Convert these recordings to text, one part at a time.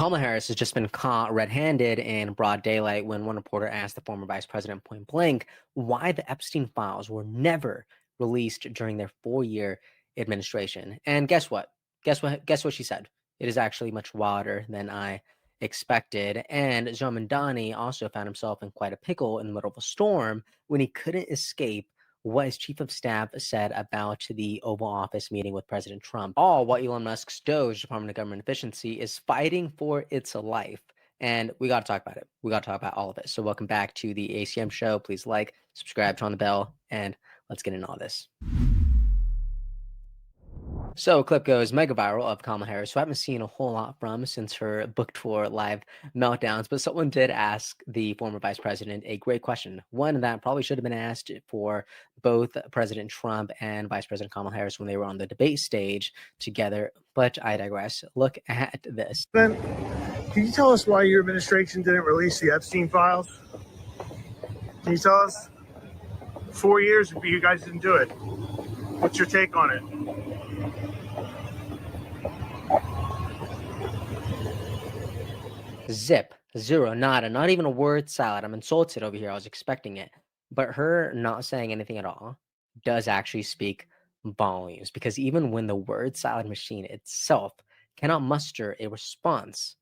Kamala Harris has just been caught red-handed in broad daylight when one reporter asked the former vice president point blank why the Epstein files were never released during their 4-year administration. And guess what? Guess what she said? It is actually much wilder than I expected. And Jamandani also found himself in quite a pickle in the middle of a storm when he couldn't escape what his chief of staff said about the Oval Office meeting with President Trump. All while Elon Musk's DOGE, Department of Government Efficiency, is fighting for its life. And we got to talk about it. We got to talk about all of it. So welcome back to the ACM show. Please like, subscribe, turn on the bell, and let's get into all this. So a clip goes mega viral of Kamala Harris, who I haven't seen a whole lot from since her book tour live meltdowns, but someone did ask the former vice president a great question, one that probably should have been asked for both President Trump and Vice President Kamala Harris when they were on the debate stage together, but I digress. Look at this. Ben, can you tell us why your administration didn't release the Epstein files? Can you tell us? 4 years, you guys didn't do it. What's your take on it? Zip, zero, nada, not even a word salad. I'm insulted over here. I was expecting it. But her not saying anything at all does actually speak volumes, because even when the word salad machine itself cannot muster a response,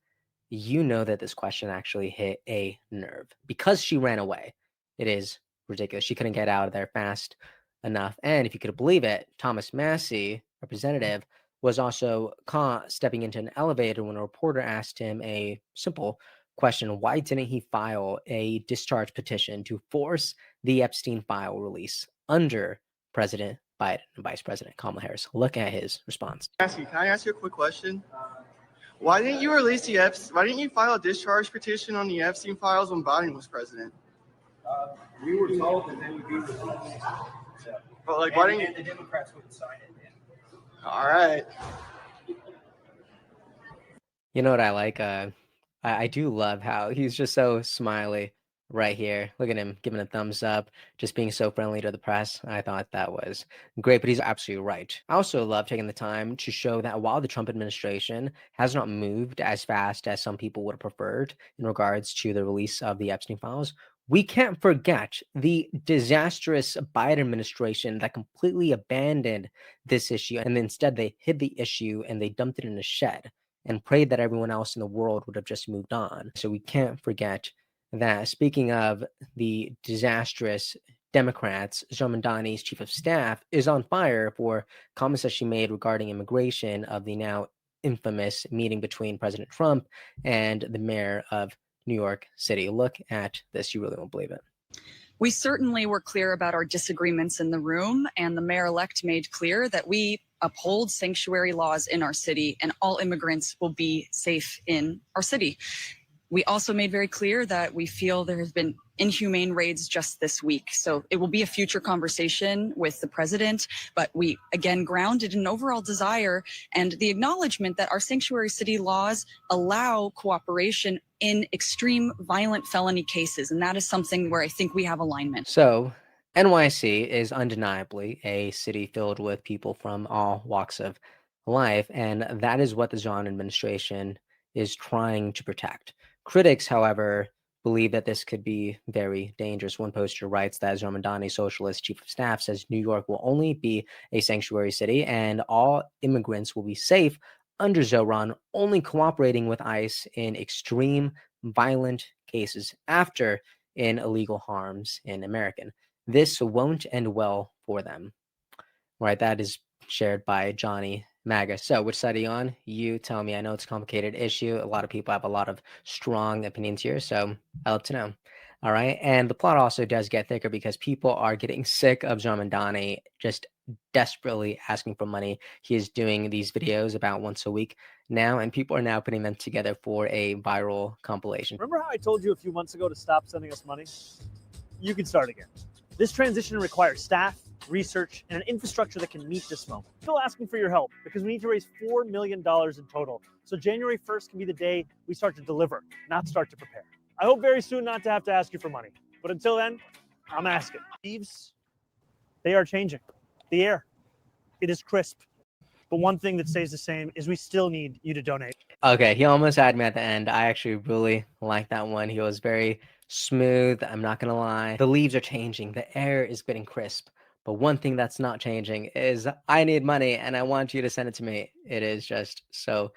you know that this question actually hit a nerve because she ran away. It is ridiculous. She couldn't get out of there fast enough. And if you could believe it, Thomas Massie, representative, was also caught stepping into an elevator when a reporter asked him a simple question: why didn't he file a discharge petition to force the Epstein file release under President Biden and Vice President Kamala Harris? Look at his response. Massie, can I ask you a quick question? Why didn't you release why didn't you file a discharge petition on the Epstein files when Biden was president? We were told that they would be released. So, but like, why didn't and the Democrats wouldn't sign it? All right. You know what I like? I do love how he's just so smiley right here. Look at him giving a thumbs up, just being so friendly to the press. I thought that was great, but he's absolutely right. I also love taking the time to show that while the Trump administration has not moved as fast as some people would have preferred in regards to the release of the Epstein files, we can't forget the disastrous Biden administration that completely abandoned this issue, and instead they hid the issue and they dumped it in a shed and prayed that everyone else in the world would have just moved on. So we can't forget that. Speaking of the disastrous Democrats, Jamandani's chief of staff is on fire for comments that she made regarding immigration of the now infamous meeting between President Trump and the mayor of New York City. Look at this. You really won't believe it. We certainly were clear about our disagreements in the room, and the mayor-elect made clear that we uphold sanctuary laws in our city and all immigrants will be safe in our city. We also made very clear that we feel there has been inhumane raids just this week. So it will be a future conversation with the president, but we again grounded an overall desire and the acknowledgement that our sanctuary city laws allow cooperation in extreme violent felony cases. And that is something where I think we have alignment. So NYC is undeniably a city filled with people from all walks of life, and that is what the John administration is trying to protect. Critics, however, believe that this could be very dangerous. One poster writes that Jamandani, socialist chief of staff, says New York will only be a sanctuary city and all immigrants will be safe under Zoran, only cooperating with ICE in extreme violent cases after in illegal harms in American. This won't end well for them. Right, that is shared by Johnny MAGA. So which side are you on? You tell me. I know it's a complicated issue. A lot of people have a lot of strong opinions here, so I'd love to know. All right, and the plot also does get thicker because people are getting sick of Jamandani just desperately asking for money. He is doing these videos about once a week now, and people are now putting them together for a viral compilation. Remember how I told you a few months ago to stop sending us money? You can start again. This transition requires staff, research, and an infrastructure that can meet this moment. Still asking for your help because we need to raise $4 million in total. So January 1st can be the day we start to deliver, not start to prepare. I hope very soon not to have to ask you for money. But until then, I'm asking. Leaves, they are changing. The air, it is crisp. But one thing that stays the same is we still need you to donate. Okay, he almost had me at the end. I actually really like that one. He was very smooth. I'm not gonna lie. The leaves are changing. The air is getting crisp. But one thing that's not changing is I need money and I want you to send it to me. It is just so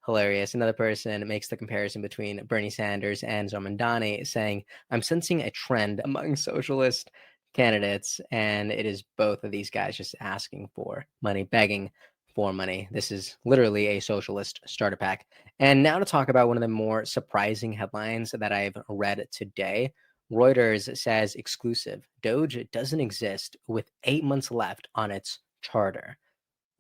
hilarious. Another person makes the comparison between Bernie Sanders and Zomandani, saying, I'm sensing a trend among socialist candidates, and it is both of these guys just asking for money, begging for money. This is literally a socialist starter pack. And now to talk about one of the more surprising headlines that I've read today. Reuters says exclusive, DOGE doesn't exist with 8 months left on its charter.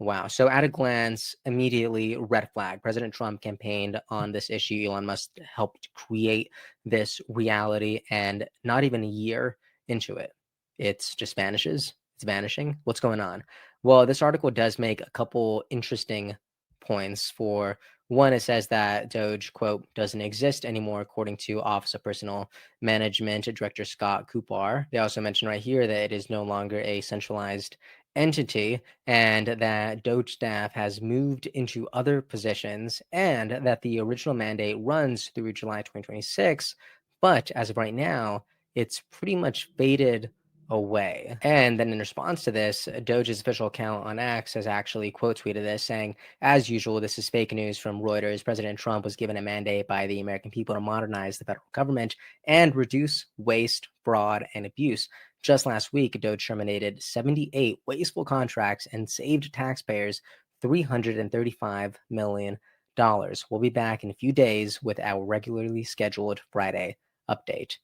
Wow. So at a glance, immediately red flag. President Trump campaigned on this issue. Elon Musk helped create this reality, and not even a year into it, it's just vanishes. It's vanishing. What's going on? Well, this article does make a couple interesting points. For one, it says that DOGE, quote, doesn't exist anymore, according to Office of Personnel Management Director Scott Cooper. They also mention right here that it is no longer a centralized entity, and that DOGE staff has moved into other positions, and that the original mandate runs through July 2026. But as of right now, it's pretty much faded away. And then in response to this, DOGE's official account on X has actually quote tweeted this, saying, as usual, this is fake news from Reuters. President Trump was given a mandate by the American people to modernize the federal government and reduce waste, fraud, and abuse. Just last week, DOGE terminated 78 wasteful contracts and saved taxpayers $335 million. We'll be back in a few days with our regularly scheduled Friday update.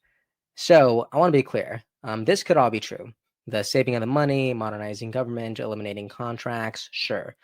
So I want to be clear. This could all be true. The saving of the money, modernizing government, eliminating contracts, sure.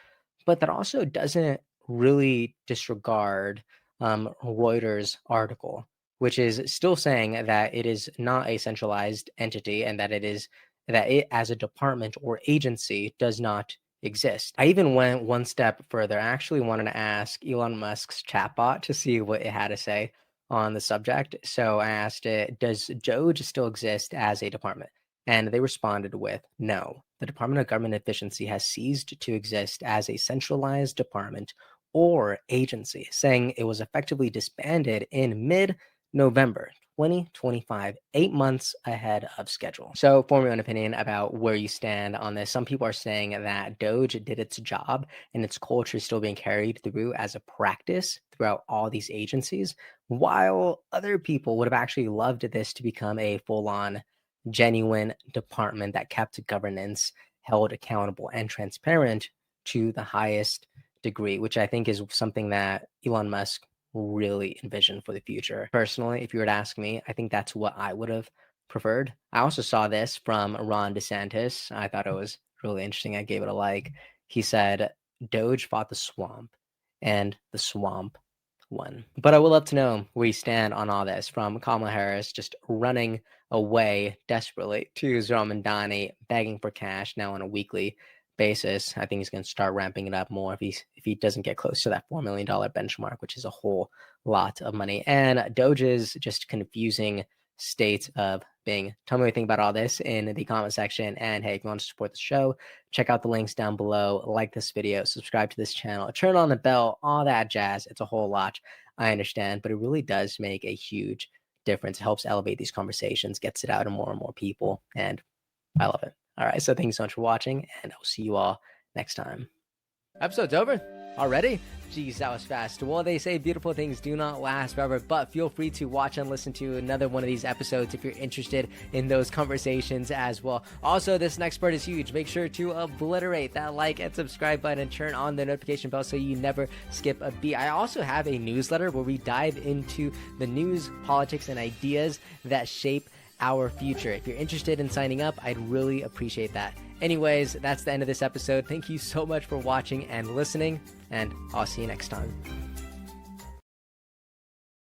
But that also doesn't really disregard Reuters' article, which is still saying that it is not a centralized entity, and that it as a department or agency does not exist. I even went one step further. I actually wanted to ask Elon Musk's chatbot to see what it had to say on the subject. So I asked it, does DOGE still exist as a department? And they responded with, no, the Department of Government Efficiency has ceased to exist as a centralized department or agency, saying it was effectively disbanded in mid-November 2025, 8 months ahead of schedule. So form your own opinion about where you stand on this. Some people are saying that DOGE did its job and its culture is still being carried through as a practice throughout all these agencies, while other people would have actually loved this to become a full-on genuine department that kept governance held accountable and transparent to the highest degree, which I think is something that Elon Musk really envisioned for the future. Personally, if you were to ask me, I think that's what I would have preferred. I also saw this from Ron DeSantis. I thought it was really interesting. I gave it a like. He said, DOGE fought the swamp, and the swamp won. But I would love to know where you stand on all this, from Kamala Harris just running away desperately to Zomandani begging for cash now on a weekly basis. I think he's going to start ramping it up more if he doesn't get close to that $4 million benchmark, which is a whole lot of money. And DOGE's just confusing state of being. Tell me what you think about all this in the comment section. And hey, if you want to support the show, check out the links down below. Like this video, subscribe to this channel, turn on the bell, all that jazz. It's a whole lot, I understand, but it really does make a huge difference. It helps elevate these conversations, gets it out to more and more people, and I love it. All right, so thank you so much for watching, and I'll see you all next time. Episode's over already? Geez, that was fast. Well, they say beautiful things do not last forever, but feel free to watch and listen to another one of these episodes if you're interested in those conversations as well. Also, this next part is huge. Make sure to obliterate that like and subscribe button and turn on the notification bell so you never skip a beat. I also have a newsletter where we dive into the news, politics, and ideas that shape our future. If you're interested in signing up, I'd really appreciate that. Anyways, that's the end of this episode. Thank you so much for watching and listening, and I'll see you next time.